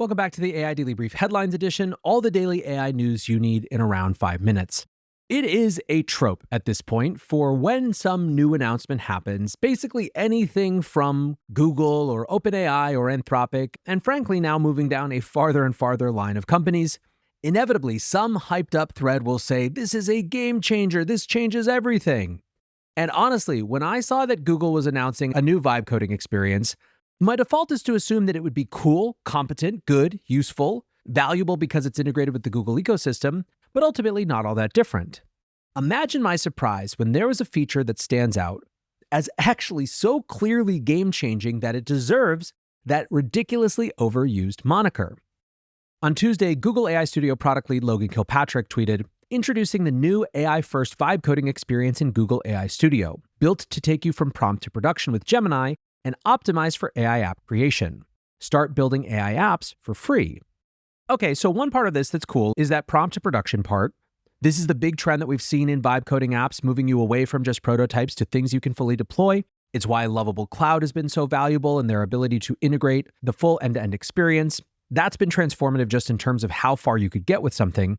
Welcome back to the AI Daily Brief Headlines Edition, all the daily AI news you need in around 5 minutes. It is a trope at this point for when some new announcement happens, basically anything from Google or OpenAI or Anthropic, and frankly now moving down a farther and farther line of companies. Inevitably, some hyped up thread will say, this is a game changer, this changes everything. And honestly, when I saw that Google was announcing a new vibe coding experience, my default is to assume that it would be cool, competent, good, useful, valuable because it's integrated with the Google ecosystem, but ultimately not all that different. Imagine my surprise when there was a feature that stands out as actually so clearly game-changing that it deserves that ridiculously overused moniker. On Tuesday, Google AI Studio product lead Logan Kilpatrick tweeted, introducing the new AI-first vibe coding experience in Google AI Studio, built to take you from prompt to production with Gemini and optimized for AI app creation. Start building AI apps for free. Okay, so one part of this that's cool is that prompt to production part. This is the big trend that we've seen in vibe coding apps, moving you away from just prototypes to things you can fully deploy. It's why Lovable Cloud has been so valuable in their ability to integrate the full end-to-end experience. That's been transformative just in terms of how far you could get with something.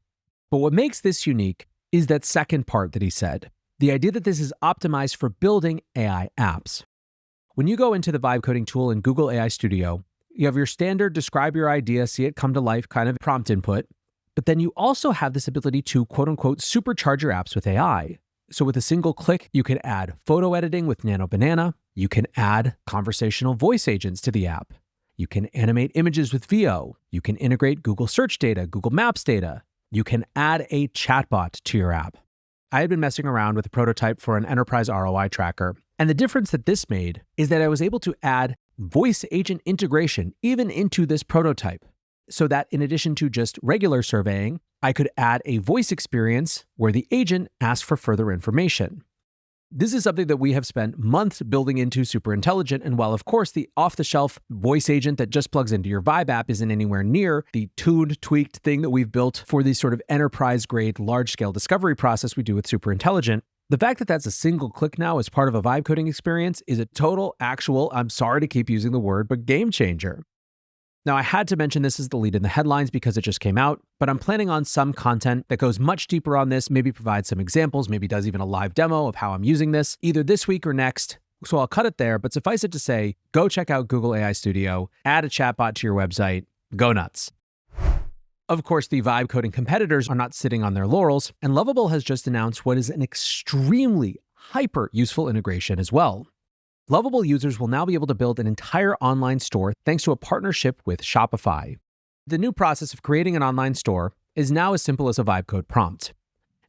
But what makes this unique is that second part that he said, the idea that this is optimized for building AI apps. When you go into the vibe coding tool in Google AI Studio, you have your standard describe your idea, see it come to life kind of prompt input, but then you also have this ability to quote unquote supercharge your apps with AI. So with a single click, you can add photo editing with Nano Banana, you can add conversational voice agents to the app, you can animate images with VO, you can integrate Google Search data, Google Maps data, you can add a chatbot to your app. I had been messing around with a prototype for an enterprise ROI tracker, and the difference that this made is that I was able to add voice agent integration even into this prototype, so that in addition to just regular surveying, I could add a voice experience where the agent asked for further information. This is something that we have spent months building into Super Intelligent, and while of course the off-the-shelf voice agent that just plugs into your Vibe app isn't anywhere near the tuned, tweaked thing that we've built for the sort of enterprise-grade, large-scale discovery process we do with Super Intelligent, the fact that that's a single click now as part of a vibe coding experience is a total, actual, I'm sorry to keep using the word, but game changer. Now, I had to mention this as the lead in the headlines because it just came out, but I'm planning on some content that goes much deeper on this, maybe provides some examples, maybe does even a live demo of how I'm using this, either this week or next. So I'll cut it there, but suffice it to say, go check out Google AI Studio, add a chatbot to your website, go nuts. Of course, the vibe coding competitors are not sitting on their laurels, and Lovable has just announced what is an extremely hyper useful integration as well. Lovable users will now be able to build an entire online store thanks to a partnership with Shopify. The new process of creating an online store is now as simple as a vibe code prompt.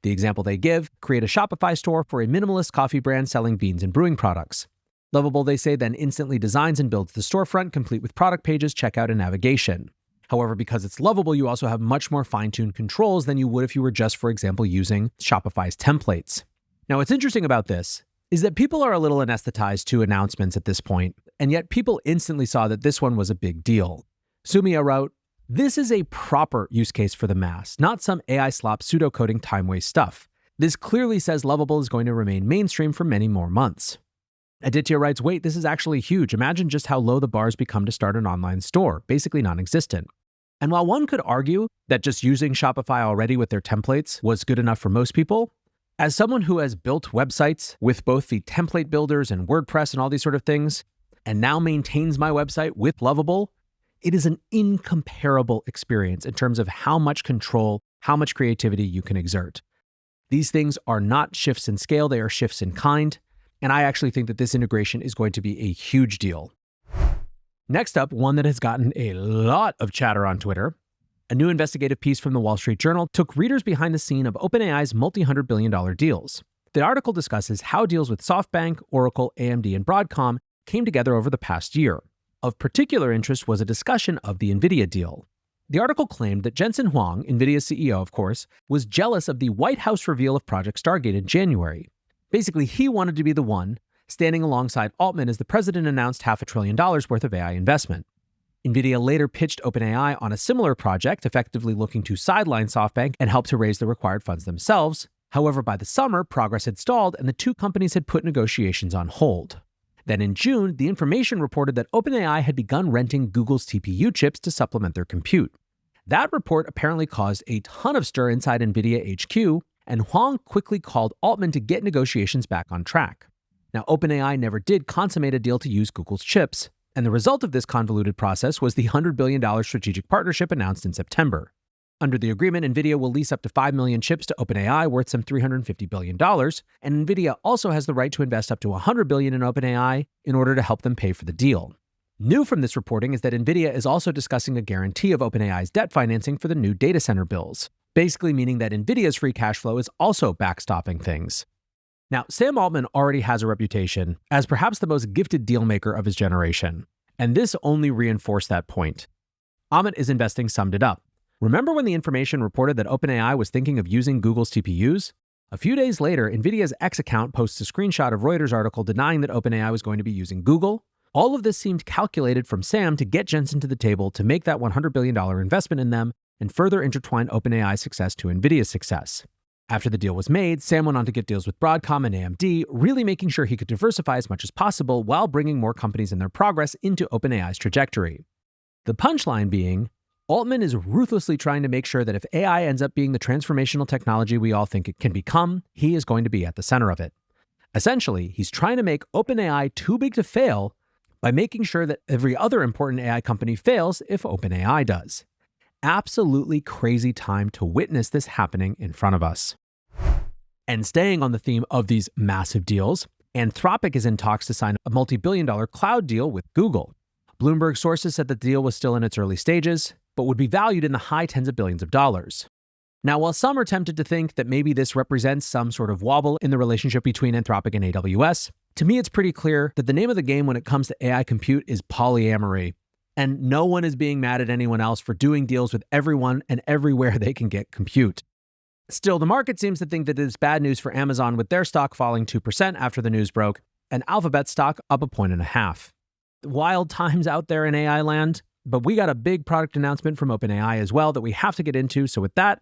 The example they give, create a Shopify store for a minimalist coffee brand selling beans and brewing products. Lovable, they say, then instantly designs and builds the storefront complete with product pages, checkout, and navigation. However, because it's Lovable, you also have much more fine-tuned controls than you would if you were just, for example, using Shopify's templates. Now, what's interesting about this is that people are a little anesthetized to announcements at this point, and yet people instantly saw that this one was a big deal. Sumia wrote, this is a proper use case for the mass, not some AI slop pseudocoding time-waste stuff. This clearly says Lovable is going to remain mainstream for many more months. Aditya writes, wait, this is actually huge. Imagine just how low the bars become to start an online store, basically non-existent. And while one could argue that just using Shopify already with their templates was good enough for most people, as someone who has built websites with both the template builders and WordPress and all these sort of things, and now maintains my website with Lovable, it is an incomparable experience in terms of how much control, how much creativity you can exert. These things are not shifts in scale, they are shifts in kind, and I actually think that this integration is going to be a huge deal. Next up, one that has gotten a lot of chatter on Twitter. A new investigative piece from the Wall Street Journal took readers behind the scene of OpenAI's multi-$100 billion deals. The article discusses how deals with SoftBank, Oracle, AMD, and Broadcom came together over the past year. Of particular interest was a discussion of the NVIDIA deal. The article claimed that Jensen Huang, NVIDIA's CEO, of course, was jealous of the White House reveal of Project Stargate in January. Basically, he wanted to be the one standing alongside Altman as the president announced $500 billion worth of AI investment. NVIDIA later pitched OpenAI on a similar project, effectively looking to sideline SoftBank and help to raise the required funds themselves. However, by the summer, progress had stalled and the two companies had put negotiations on hold. Then in June, the information reported that OpenAI had begun renting Google's TPU chips to supplement their compute. That report apparently caused a ton of stir inside NVIDIA HQ, and Huang quickly called Altman to get negotiations back on track. Now, OpenAI never did consummate a deal to use Google's chips, and the result of this convoluted process was the $100 billion strategic partnership announced in September. Under the agreement, NVIDIA will lease up to 5 million chips to OpenAI worth some $350 billion, and NVIDIA also has the right to invest up to $100 billion in OpenAI in order to help them pay for the deal. New from this reporting is that NVIDIA is also discussing a guarantee of OpenAI's debt financing for the new data center bills, basically meaning that NVIDIA's free cash flow is also backstopping things. Now, Sam Altman already has a reputation as perhaps the most gifted dealmaker of his generation, and this only reinforced that point. Amit is Investing summed it up. Remember when the information reported that OpenAI was thinking of using Google's TPUs? A few days later, NVIDIA's X account posts a screenshot of Reuters' article denying that OpenAI was going to be using Google. All of this seemed calculated from Sam to get Jensen to the table to make that $100 billion investment in them and further intertwine OpenAI's success to NVIDIA's success. After the deal was made, Sam went on to get deals with Broadcom and AMD, really making sure he could diversify as much as possible while bringing more companies and their progress into OpenAI's trajectory. The punchline being, Altman is ruthlessly trying to make sure that if AI ends up being the transformational technology we all think it can become, he is going to be at the center of it. Essentially, he's trying to make OpenAI too big to fail by making sure that every other important AI company fails if OpenAI does. Absolutely crazy time to witness this happening in front of us. And staying on the theme of these massive deals, Anthropic is in talks to sign a multi-billion-dollar cloud deal with Google. Bloomberg sources said the deal was still in its early stages, but would be valued in the high tens of billions of dollars. Now, while some are tempted to think that maybe this represents some sort of wobble in the relationship between Anthropic and AWS, to me it's pretty clear that the name of the game when it comes to AI compute is polyamory, and no one is being mad at anyone else for doing deals with everyone and everywhere they can get compute. Still, the market seems to think that it's bad news for Amazon with their stock falling 2% after the news broke, and Alphabet's stock up 1.5 points. Wild times out there in AI land, but we got a big product announcement from OpenAI as well that we have to get into. So with that,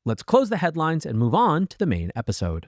let's close the headlines and move on to the main episode.